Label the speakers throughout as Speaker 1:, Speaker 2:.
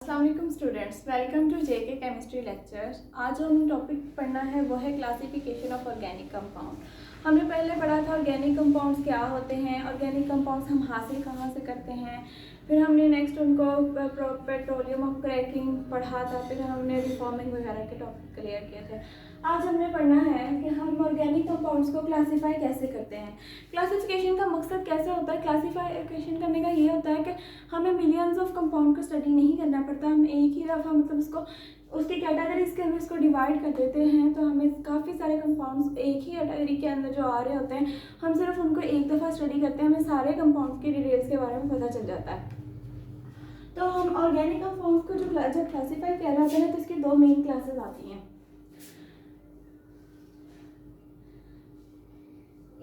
Speaker 1: अस्सलाम वालेकुम students, welcome to JK chemistry lectures. आज जो हमें टॉपिक पढ़ना है वो है क्लासिफिकेशन ऑफ ऑर्गेनिक कंपाउंड। हमने पहले पढ़ा था ऑर्गेनिक कंपाउंड्स क्या होते हैं, ऑर्गेनिक कंपाउंड्स हम हासिल कहाँ से करते हैं, फिर हमने नेक्स्ट उनको पेट्रोलियम ऑफ क्रैकिंग पढ़ा था, फिर हमने रिफॉर्मिंग वगैरह के टॉपिक क्लियर किए थे। आज हमने पढ़ना है कि हम ऑर्गेनिक कंपाउंड्स को क्लासीफाई कैसे करते हैं। क्लासिफिकेशन का मकसद कैसे होता है, क्लासिफिकेशन करने का ये होता है कि हमें मिलियंस ऑफ कंपाउंड को स्टडी नहीं करना पड़ता, हम एक ही दफ़ा मतलब उसको उसकी कैटेगरीज के अंदर इसको डिवाइड कर देते हैं, तो हमें काफ़ी सारे कंपाउंड्स एक ही कैटेगरी के अंदर जो आ रहे होते हैं हम सिर्फ उनको एक दफ़ा स्टडी करते हैं, हमें सारे कंपाउंड्स की डिटेल्स के बारे में पता चल जाता है। तो हम ऑर्गेनिक कंपाउंड्स को जब क्लासीफाई किया जाता है तो इसकी दो मेन क्लासेस आती हैं।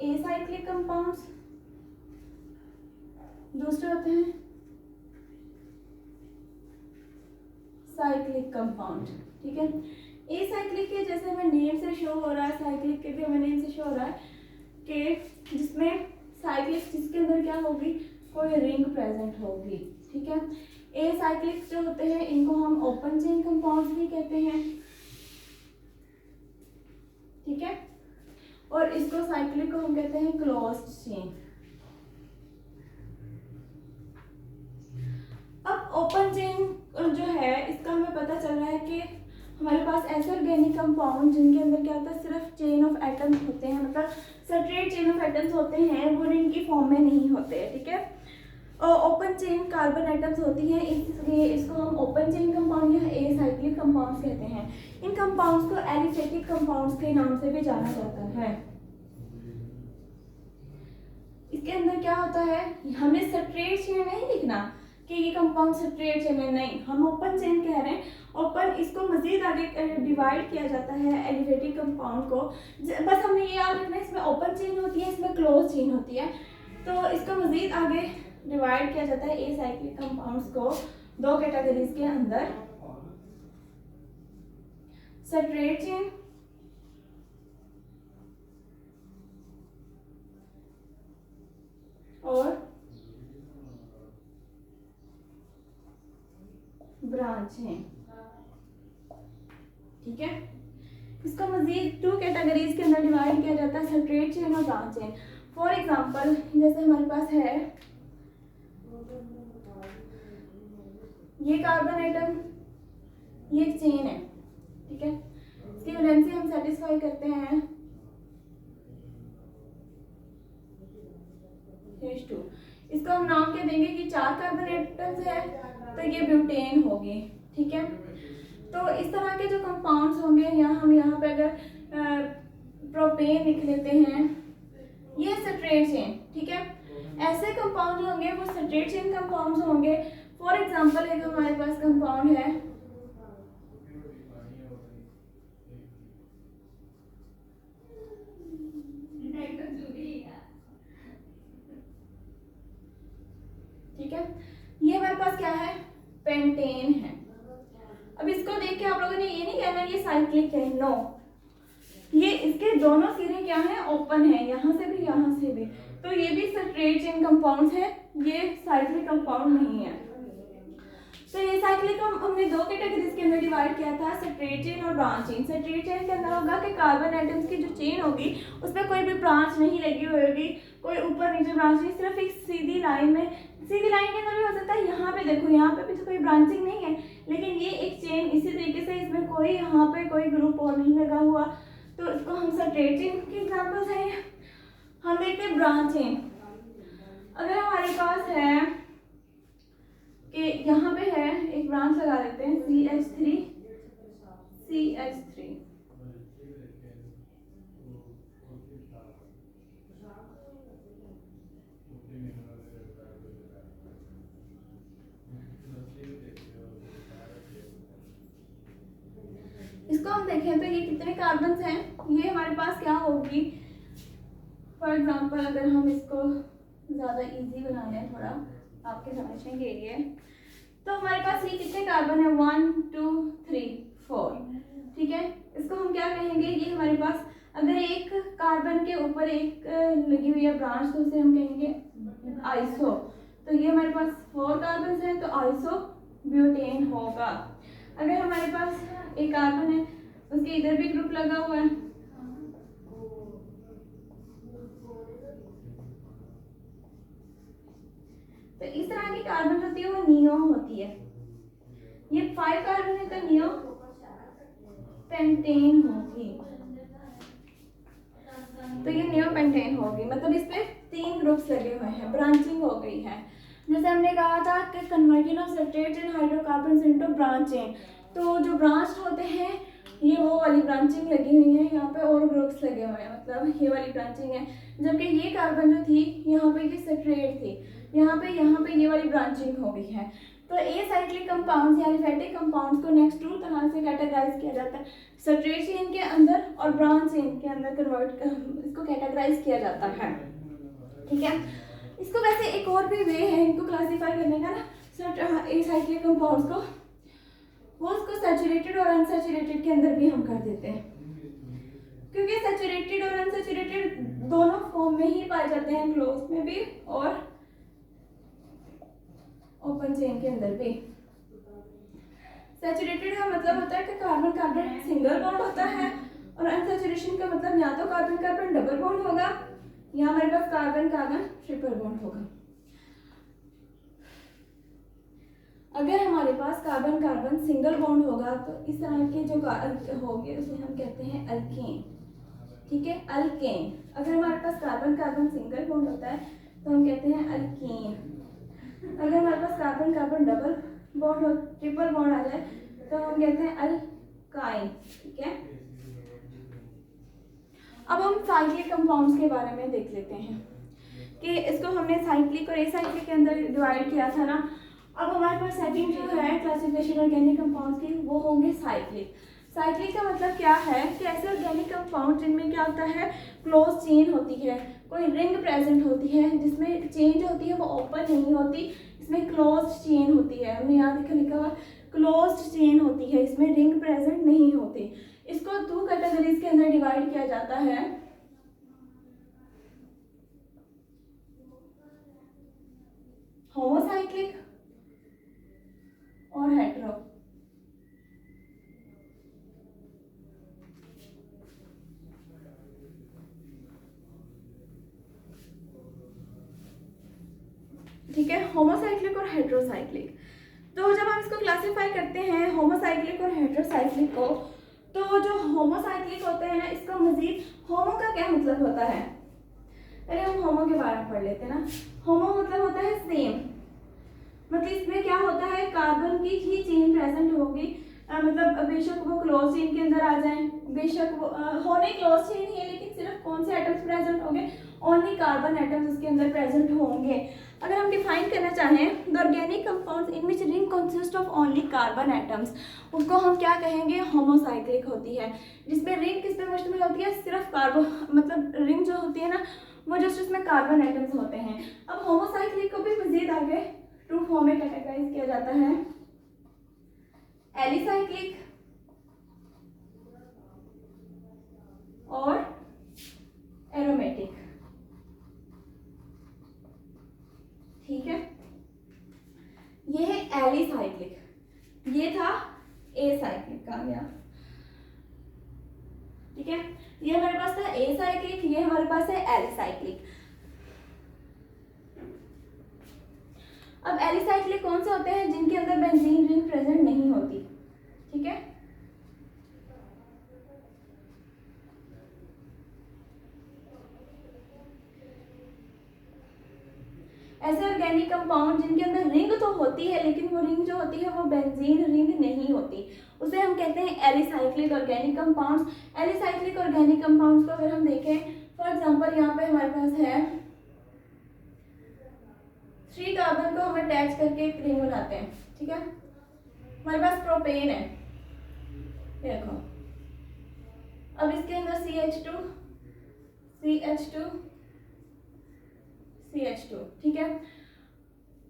Speaker 1: एसाइक्लिक कंपाउंड्स, दूसरे होते हैं साइक्लिक कंपाउंड। ठीक है, एसाइक्लिक के जैसे हमें नेम से शो हो रहा है, साइक्लिक के भी हमें नेम से शो हो रहा है कि जिसमें साइक्लिक जिसके अंदर क्या होगी, कोई रिंग प्रेजेंट होगी। ठीक है, एसाइक्लिक जो होते हैं इनको हम ओपन चेन कंपाउंड्स भी कहते हैं। ठीक है, और इसको साइक्लिक को हम कहते हैं क्लोज्ड चेन। अब ओपन चेन जो है इसका हमें पता चल रहा है कि हमारे पास ऐसे ऑर्गेनिक कंपाउंड जिनके अंदर क्या होता है, सिर्फ चेन ऑफ एटम्स होते हैं, मतलब सेपरेट चेन ऑफ एटम्स होते हैं, वो रिंग की फॉर्म में नहीं होते हैं। ठीक है, ओपन चेन कार्बन एटम्स होती हैं, इसलिए इसको हम ओपन चेन कंपाउंड या एसाइक्लिक कंपाउंड्स कहते हैं। इन कंपाउंड्स को एलिफेटिक कंपाउंड्स के नाम से भी जाना जाता है। इसके अंदर क्या होता है, हमने सेपरेट चेन नहीं लिखना कि ये कंपाउंड सेपरेट चेन है, नहीं, हम ओपन चेन कह रहे हैं। ओपन इसको मजीद आगे डिवाइड किया जाता है एलिफेटिक कंपाउंड को, बस हमने ये याद रखना है इसमें ओपन चेन होती है, इसमें क्लोज चेन होती है, तो इसको मजीद आगे डिवाइड किया जाता है एसाइक्लिक कंपाउंड्स को दो कैटेगरीज के अंदर, सेपरेट चेन और ब्रांच चेन। ठीक है, इसको मजीद टू कैटेगरीज के अंदर डिवाइड किया जाता है, सेपरेट चेन और ब्रांच चेन। फॉर एग्जांपल जैसे हमारे पास है ये कार्बन एटम, ये एक चेन है। ठीक है, इसकी वैलेंसी हम सेटिस्फाई करते हैं H2। इसको हम नाम क्या देंगे कि 4 कार्बन एटम्स है तो ये ब्यूटेन होगी। ठीक है, तो इस तरह के जो कंपाउंड्स होंगे, हम यहाँ पे अगर प्रोपेन लिख लेते हैं, ये सेपरेट चेन। ठीक है, ऐसे कंपाउंड होंगे वो सेपरेट चेन कंपाउंड्स होंगे। फॉर एग्जांपल एक हमारे पास कंपाउंड है ठीक है, ये हमारे पास क्या है, पेंटेन है। अब इसको देख के आप लोगों ने ये नहीं कहना ये साइक्लिक है, नो, ये इसके दोनों सिरे क्या हैं, ओपन है, यहाँ से भी यहाँ से भी, तो ये भी सेपरेट चेन कंपाउंड्स है, ये साइक्लिक कंपाउंड नहीं है। तो ये साइक्लिक हमने दो कैटेगरीज के अंदर डिवाइड किया था, सेपरेट चेन और ब्रांच चेन। सेपरेट चेन के अंदर होगा कि कार्बन एटम्स की जो चेन होगी उसमें कोई भी ब्रांच नहीं लगी हुई होगी, कोई ऊपर नीचे ब्रांच नहीं, सिर्फ एक सीधी लाइन में, सीधी लाइन के अंदर भी हो सकता है, यहाँ पे देखो यहाँ पे भी तो कोई ब्रांचिंग नहीं है, लेकिन ये एक चेन इसी तरीके से, इसमें कोई यहाँ पे कोई ग्रुप और नहीं लगा हुआ, तो इसको हम सेपरेट चेन के एग्जाम्पल्स हैं। हम देखते हैं ब्रांच चेन। अगर हमारे पास है कि यहाँ पे है एक ब्रांच लगा लेते हैं CH3 CH3, इसको हम देखें तो ये कितने कार्बन हैं, ये हमारे पास क्या होगी, फॉर एग्जांपल अगर हम इसको ज़्यादा इजी बना लें थोड़ा आपके समझने के लिए, तो हमारे पास ये कितने कार्बन है, 1 2 3 4। ठीक है, इसको हम क्या कहेंगे, ये हमारे पास अगर एक कार्बन के ऊपर एक लगी हुई है ब्रांच तो उसे हम कहेंगे आइसो, तो ये हमारे पास 4 कार्बन हैं तो आइसो ब्यूटेन होगा। अगर हमारे पास एक कार्बन है, उसके इधर भी ग्रुप लगा हुआ है, तो इस तरह की कार्बन होती है वो नियो होती है। ये 5 कार्बन है तो नियो पेंटेन होगी। तो ये नियो पेंटेन होगी, मतलब इस पे 3 ग्रुप्स लगे हुए हैं, ब्रांचिंग हो गई है। जैसे हमने कहा था कि conversion of saturates and hydrocarbons into branch chain, तो जो ब्रांच होते हैं ये वो वाली ब्रांचिंग लगी हुई है, यहाँ पे और ग्रुप्स लगे हुए हैं, मतलब ये वाली ब्रांचिंग है। जबकि ये कार्बन जो थी यहाँ पे ये सेट्रेट थी, यहाँ पे ये वाली ब्रांचिंग हो गई है। तो ए साइक्लिक कंपाउंड्स या एलिफेटिक कंपाउंड्स को नेक्स्ट 2 तरह से कैटेगराइज किया जाता है, सेट्रेट चेन के अंदर और ब्रांच चेन के अंदर इसको कैटेगराइज किया जाता है। ठीक है, इसको वैसे एक और भी वे है इनको क्लासिफाई करने का ना, ए साइक्लिक कंपाउंड्स को वो उसको सैचुरेटेड और अनसैचुरेटेड के अंदर भी हम कर देते हैं, क्योंकि सैचुरेटेड और अनसैचुरेटेड दोनों फॉर्म में ही पाए जाते हैं, क्लोज में भी और ओपन चेन के अंदर भी। सैचुरेटेड का मतलब होता है कि कार्बन कार्बन सिंगल बॉन्ड होता है, और अनसैचुरेशन का मतलब या तो कार्बन कार्बन डबल बॉन्ड होगा या हमारे पास कार्बन कार्बन ट्रिपल बॉन्ड होगा। अगर हमारे पास कार्बन कार्बन सिंगल बॉन्ड होगा तो इस तरह के जो होंगे उसे हम कहते हैं अल्केन। ठीक है, अल्केन। अगर हमारे पास कार्बन कार्बन सिंगल बॉन्ड होता है तो हम कहते हैं अल्कीन। अगर हमारे पास कार्बन कार्बन डबल बॉन्ड हो, ट्रिपल बॉन्ड आ जाए तो हम कहते हैं अल्काइन। ठीक है, अब हम साइक्लिक कंपाउंड्स के बारे में देख लेते हैं कि इसको हमने साइक्लिक और एसाइक्लिक के अंदर डिवाइड किया था ना। अब हमारे पास सेकंड जो है क्लासिफिकेशन ऑर्गेनिक कंपाउंड्स की, वो होंगे साइक्लिक। साइक्लिक का मतलब क्या है कि ऐसे ऑर्गेनिक कंपाउंड जिनमें क्या होता है, क्लोज चेन होती है, कोई रिंग प्रेजेंट होती है, जिसमें चेन जो होती है वो ओपन नहीं होती, इसमें क्लोज चेन होती है। हमने यहाँ देखा लिखा हुआ क्लोज चेन होती है, इसमें रिंग प्रेजेंट नहीं होती। इसको 2 कैटेगरीज के अंदर डिवाइड किया जाता है, होमोसाइक्लिक और हेटेरो। ठीक है, होमोसाइक्लिक और हेटेरोसाइक्लिक। तो जब हम इसको क्लासिफाई करते हैं होमोसाइक्लिक और हेटेरोसाइक्लिक को, तो जो होमोसाइक्लिक होते हैं ना, इसका मजीद होमो का क्या मतलब होता है, पहले हम होमो के बारे में पढ़ लेते हैं ना। होमो मतलब होता है सेम, मतलब इसमें क्या होता है, कार्बन की ही चेन प्रेजेंट होगी, मतलब बेशक वो क्लोज चेन के अंदर आ जाए, बेशक वो होने क्लोज चेन ही है, लेकिन सिर्फ कौन से एटम्स प्रेजेंट होंगे, ओनली कार्बन एटम्स उसके अंदर प्रेजेंट होंगे। अगर हम डिफाइन करना चाहें the organic compounds in which ring consist of only carbon atoms, उसको हम क्या कहेंगे, होमोसाइक्लिक होती है। जिसमें रिंग किस पे मुश्तमिल होती है, सिर्फ कार्बन, मतलब रिंग जो होती है ना वो जस्ट उसमें कार्बन एटम्स होते हैं। अब होमोसाइक्लिक को भी मजीद आगे 2 फॉर्म में कैटेगराइज किया जाता है, एलिसाइक्लिक और एरोमेटिक। ठीक है, ये है एलिसाइक्लिक, ये था एसाइक्लिक का गया। ठीक है, ये हमारे पास था एसाइक्लिक, ये हमारे पास है एलिसाइक्लिक। अब एलिसाइक्लिक कौन से होते हैं, जिनके अंदर बेंजीन रिंग प्रेजेंट नहीं होती। ठीक है, ऐसे ऑर्गेनिक कंपाउंड जिनके अंदर रिंग तो होती है, लेकिन वो रिंग जो होती है वो बेंजीन रिंग नहीं होती, उसे हम कहते हैं alicyclic organic compounds. Alicyclic organic compounds को अगर हम देखें, फॉर एग्जांपल यहाँ पे हमारे पास है 3 कार्बन को हम अटैच करके एक रिंग बनाते हैं। ठीक है, हमारे पास प्रोपेन है, ये देखो, अब इसके अंदर CH2 CH2 CH2। ठीक है,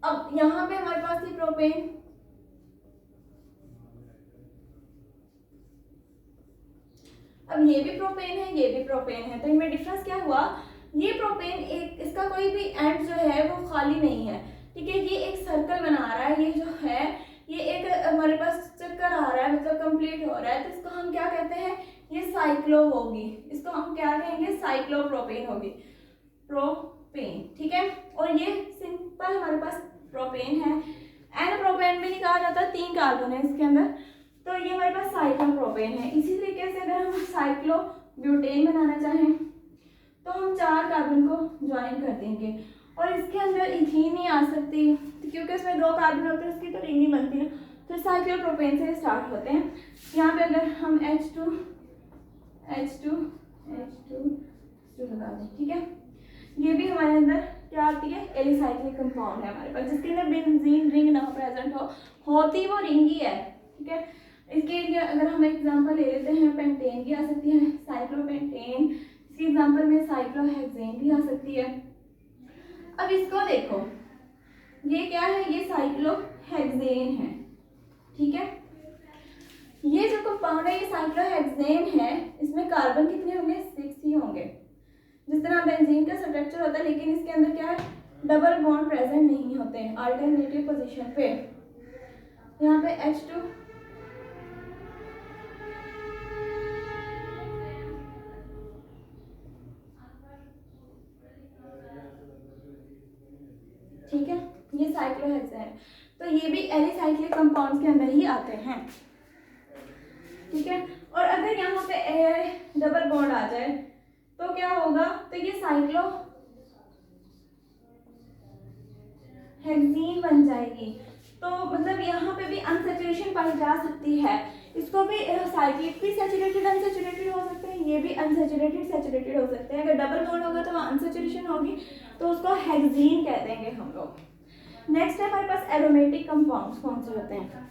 Speaker 1: अब यहाँ पे हमारे पास ये प्रोपेन, अब ये भी प्रोपेन है, ये भी प्रोपेन है, तो इनमें डिफरेंस क्या हुआ, ये प्रोपेन एक, इसका कोई भी एंड जो है वो खाली नहीं है। ठीक है, ये एक सर्कल बना रहा है, ये जो है ये हमारे पास चक्कर आ रहा है, मतलब कंप्लीट हो रहा है, तो इसको हम क्या कहते हैं, ये साइक्लो होगी, इसको हम क्या कहेंगे, साइक्लोप्रोपेन होगी, प्रोपेन, ठीक है। और ये सिंपल हमारे पास प्रोपेन है, एन प्रोपेन भी नहीं कहा जाता, 3 कार्बन है इसके अंदर, तो ये हमारे पास साइक्लोप्रोपेन है। इसी तरीके से अगर हम साइक्लोब्यूटेन बनाना चाहें तो हम 4 कार्बन को ज्वाइन कर देंगे, और इसके अंदर इथीन नहीं आ सकती क्योंकि उसमें 2 कार्बन होते हैं, उसकी तो रिंग नहीं बनती ना, तो साइक्लोप्रोपेन से स्टार्ट होते हैं। यहाँ पे अगर हम H2 लगा दें, ठीक है, ये भी हमारे अंदर क्या आती है, एलिसाइक्लिक कंपाउंड है हमारे पास, जिसके अंदर बेंजीन रिंग ना प्रेजेंट होती वो रिंग ही है, ठीक है। इसके लिए अगर हम एग्जांपल ले लेते हैं, पेंटेन भी आ सकती है, साइक्लोपेंटेन, इसके एग्जांपल में साइक्लोहेक्सेन भी आ सकती है। अब इसको देखो, ये क्या है, ये साइक्लोहेक्सेन है, ठीक है। ये जो कंपाउंड है ये साइक्लोहेक्सेन है, इसमें कार्बन कितने होंगे, 6 ही होंगे, जिस तरह बेंजीन का स्ट्रक्चर होता है, लेकिन इसके अंदर क्या है, डबल बॉन्ड प्रेजेंट नहीं होते हैं अल्टरनेटिव पोजीशन पे। यहाँ पे H2 ठीक है, ये साइक्लोहेक्सेन है, तो ये भी एलिसाइक्लिक कंपाउंड्स के अंदर ही आते हैं, ठीक है। और अगर यहाँ पे डबल बॉन्ड आ जाए तो क्या होगा, तो ये साइक्लोहेक्सीन बन जाएगी, तो मतलब यहाँ पे भी अनसैचुरेशन पाई जा सकती है, इसको भी साइक्लिक भी सैचुरेटेड अनसैचुरेटेड हो सकते हैं, ये भी अनसैचुरेटेड सैचुरेटेड हो सकते हैं। अगर डबल बॉन्ड होगा तो वहाँ अनसैचुरेशन होगी, तो उसको हेक्सीन कह देंगे हम लोग। नेक्स्ट है हमारे पास एरोमेटिक कंपाउंड्स, कौन से होते हैं,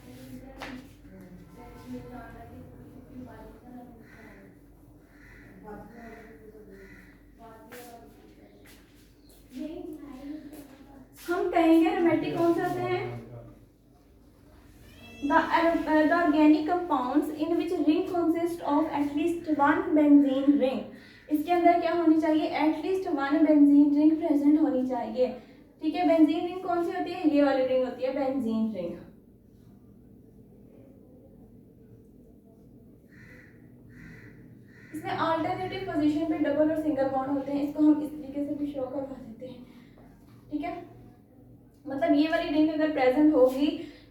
Speaker 1: हम कहेंगे एरोमेटिक कौन से होते हैं, the organic compounds in which ring consists of at least 1 benzene ring, इसके अंदर क्या होनी चाहिए, एटलीस्ट 1 बेंजीन रिंग प्रेजेंट होनी चाहिए, ठीक है। बेंजीन रिंग कौन सी होती है, ये वाली रिंग होती है बेंजीन रिंग। इसमें अल्टरनेटिव पोजीशन पे डबल और सिंगल बॉन्ड होते हैं, इसको हम इस तरीके से भी शो करवा देते हैं, ठीक है। मतलब ये वाली रिंग अगर प्रेजेंट होगी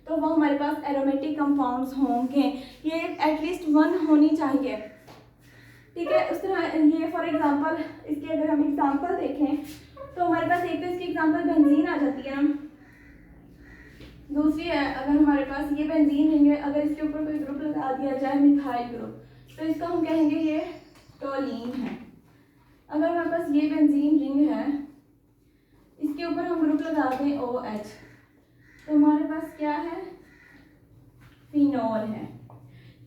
Speaker 1: तो वो हमारे पास एरोमेटिक कंपाउंड्स होंगे, ये एटलीस्ट 1 होनी चाहिए, ठीक है। उस तरह ये फॉर एग्जांपल, इसके अगर हम एग्जांपल देखें तो हमारे पास एक तो इसकी एग्जांपल बेंजीन आ जाती है ना, दूसरी है अगर हमारे पास ये बेंजीन रिंग है, अगर इसके ऊपर कोई ग्रुप लगा दिया जाए मिथाइल ग्रुप, तो इसको हम कहेंगे ये टोलीन है। अगर हमारे पास ये बेंजीन रिंग है, इसके ऊपर हम ग्रुप लगा दें OH, तो हमारे पास क्या है, फिनोल है,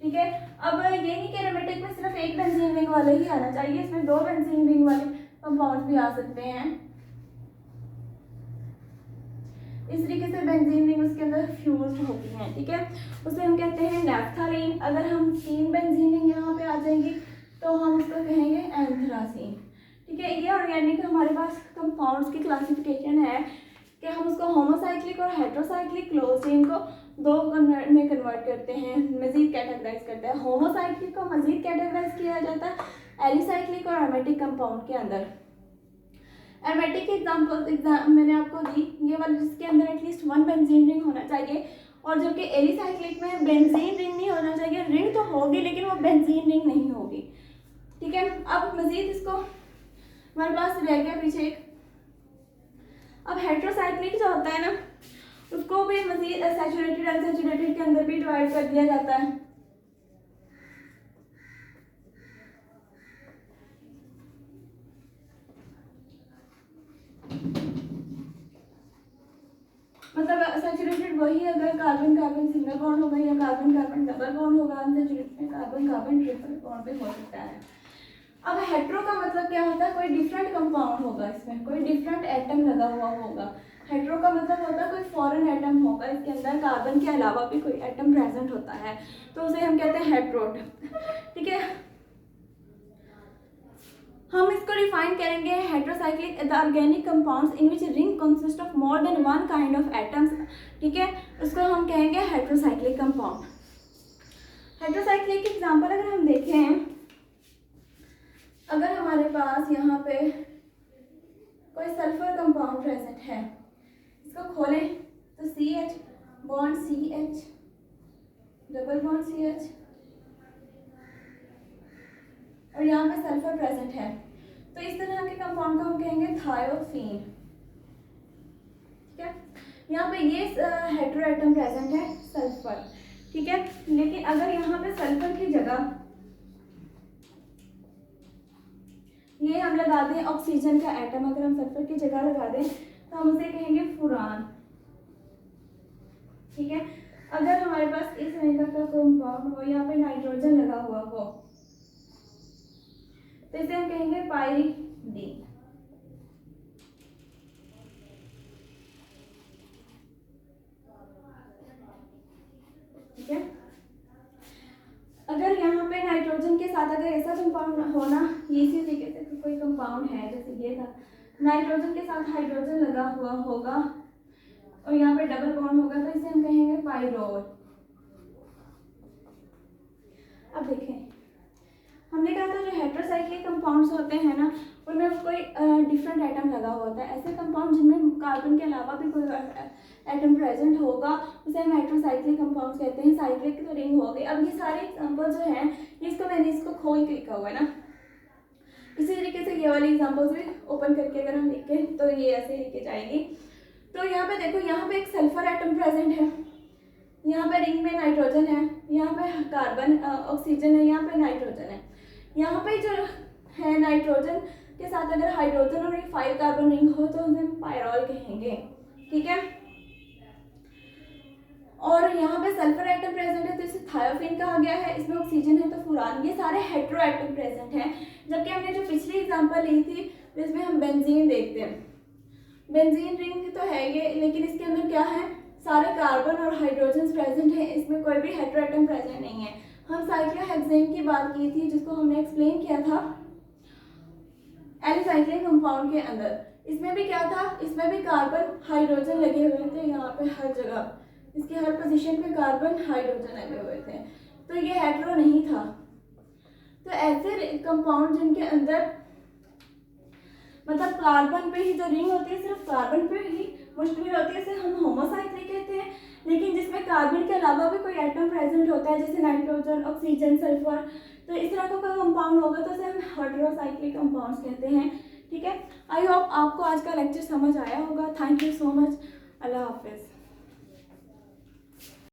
Speaker 1: ठीक है। अब ये नहीं कि एरोमेटिक में सिर्फ एक बेंजीन रिंग वाले ही आना चाहिए, इसमें 2 बेंजीन रिंग वाले कंपाउंड भी आ सकते हैं। इस तरीके से बेंजीन रिंग उसके अंदर फ्यूज्ड होती हैं, ठीक है, उसे हम कहते हैं नैफ्थालीन। अगर हम 3 बेंजीन रिंग यहाँ पे आ जाएंगी तो हम उसको कहेंगे एंथ्रासीन, ठीक है। ये ऑर्गेनिक हमारे पास कंपाउंड्स की क्लासिफिकेशन है कि हम उसको होमोसाइक्लिक और हेट्रोसाइक्लिक क्लोज चेन को 2 में कन्वर्ट करते हैं, मजीद कैटेगराइज करते हैं। होमोसाइक्लिक को मजीद कैटेगराइज किया जाता है एलिसाइक्लिक और एरोमेटिक कंपाउंड के अंदर। एरोमेटिक की एग्जाम्पल मैंने आपको दी, ये वाले जिसके अंदर एटलीस्ट 1 बेंजीन रिंग होना चाहिए, और जबकि एलिसाइक्लिक में बेंजीन रिंग नहीं होना चाहिए, रिंग तो होगी लेकिन वो बेंजीन रिंग नहीं होगी, ठीक है। अब मजीद इसको हमारे पास रह गया पीछे एक, अब हेट्रोसाइक्लिक जो होता है ना, उसको भी मजीद सैचुरेटेड अनसैचुरेटेड के अंदर भी डिवाइड कर दिया जाता है। मतलब सैचुरेटेड वही अगर कार्बन कार्बन सिंगल बॉन्ड होगा या कार्बन कार्बन डबल बॉन्ड होगा, अनसैचुरेटेड में कार्बन कार्बन ट्रिपल बॉन्ड भी हो सकता है। अब हेट्रो का मतलब क्या होता है, कोई डिफरेंट कंपाउंड होगा, इसमें कोई डिफरेंट एटम लगा हुआ होगा। हेट्रो का मतलब होता है कोई फॉरेन एटम होगा, इसके अंदर कार्बन के अलावा भी कोई एटम प्रेजेंट होता है, तो उसे हम कहते हैं हेट्रोट, ठीक है। हम इसको डिफाइन करेंगे heterocyclic the organic compounds in which ring consist of more than one kind of atoms, ठीक है, उसको हम कहेंगे हेट्रोसाइक्लिक कंपाउंड। हेट्रोसाइक्लिक की एग्जांपल अगर हम देखें, अगर हमारे पास यहाँ पे कोई सल्फर कंपाउंड प्रेजेंट है, इसको खोलें तो CH bond CH double bond CH और यहाँ पे सल्फर प्रेजेंट है, तो इस तरह के कंपाउंड को हम कहेंगे थायोफीन, ठीक है। यहाँ पे ये हेटेरो एटम प्रेजेंट है सल्फर, ठीक है। लेकिन अगर यहाँ पे सल्फर की जगह ये हम लगा दें ऑक्सीजन का एटम, अगर हम सल्फर की जगह लगा दें तो हम उसे कहेंगे फुरान, ठीक है। अगर हमारे पास इस तरह का कंपाउंड हो, यहाँ पे नाइट्रोजन लगा हुआ हो, तो इसे हम कहेंगे पाइरीडीन, ठीक है। अगर यहाँ पे नाइट्रोजन के साथ अगर ऐसा कंपाउंड होना, ये इसी तरीके से कोई कंपाउंड है, जैसे ये था, नाइट्रोजन के साथ हाइड्रोजन लगा हुआ होगा और यहाँ पे डबल बॉन्ड होगा, तो इसे हम कहेंगे पाइरोल। अब देखें, हमने कहा था जो हेट्रोसाइक्लिक कंपाउंड्स होते हैं ना, उनमें कोई डिफरेंट एटम लगा हुआ होता है। ऐसे कंपाउंड जिनमें कार्बन के अलावा भी कोई एटम प्रेजेंट होगा उसे हम हेट्रोसाइक्लिक कंपाउंड्स कहते हैं। साइक्लिक तो रिंग हो गई। अब ये सारे एग्जांपल जो हैं, मैंने इसको खोल के लिखा हुआ है ना, इसी तरीके से ये वाली एग्जांपल्स भी ओपन करके अगर हम लिखें तो ये ऐसे लिखी जाएगी। तो यहाँ पे देखो, यहाँ पे एक सल्फर एटम प्रेजेंट है, यहाँ पे रिंग में नाइट्रोजन है, यहाँ पे कार्बन ऑक्सीजन है, यहाँ पे नाइट्रोजन है। यहाँ पे जो है नाइट्रोजन के साथ अगर हाइड्रोजन और 5 कार्बन रिंग हो तो उसे हम पायरोल कहेंगे, ठीक है। और यहाँ पे सल्फर एटम प्रेजेंट है तो इसे थायोफीन कहा गया है, इसमें ऑक्सीजन है तो फुरान। ये सारे हेटेरो एटम प्रेजेंट हैं। जबकि हमने जो पिछली एग्जांपल ली थी जिसमें हम बेंजीन देखते हैं, बेंजीन रिंग तो है ये, लेकिन इसके अंदर क्या है, सारे कार्बन और हाइड्रोजन प्रेजेंट है, इसमें कोई भी हेटेरो एटम प्रेजेंट नहीं है। हम साइक्लोहेक्सेन की बात की थी जिसको हमने एक्सप्लेन किया था एलिसाइक्लिक कंपाउंड के अंदर। इसमें भी क्या था, इसमें भी कार्बन हाइड्रोजन लगे हुए थे, यहाँ पे हर जगह इसके हर पोजीशन पे कार्बन हाइड्रोजन लगे हुए थे, तो ये हेटेरो नहीं था। तो ऐसे कंपाउंड जिनके अंदर मतलब कार्बन पे ही जो रिंग होती है, सिर्फ कार्बन पे ही मुश्तमिल होती है, इसे हम होमोसाइक्लिक कहते हैं। लेकिन जिसमें कार्बन के अलावा भी कोई एटम प्रेजेंट होता है, जैसे नाइट्रोजन, ऑक्सीजन, सल्फर, तो इस तरह का कोई कंपाउंड होगा तो उसे हम हेटेरोसाइक्लिक कंपाउंड्स कहते हैं, ठीक है। आई होप आपको आज का लेक्चर समझ आया होगा। Thank you so much. अल्लाह हाफिज़।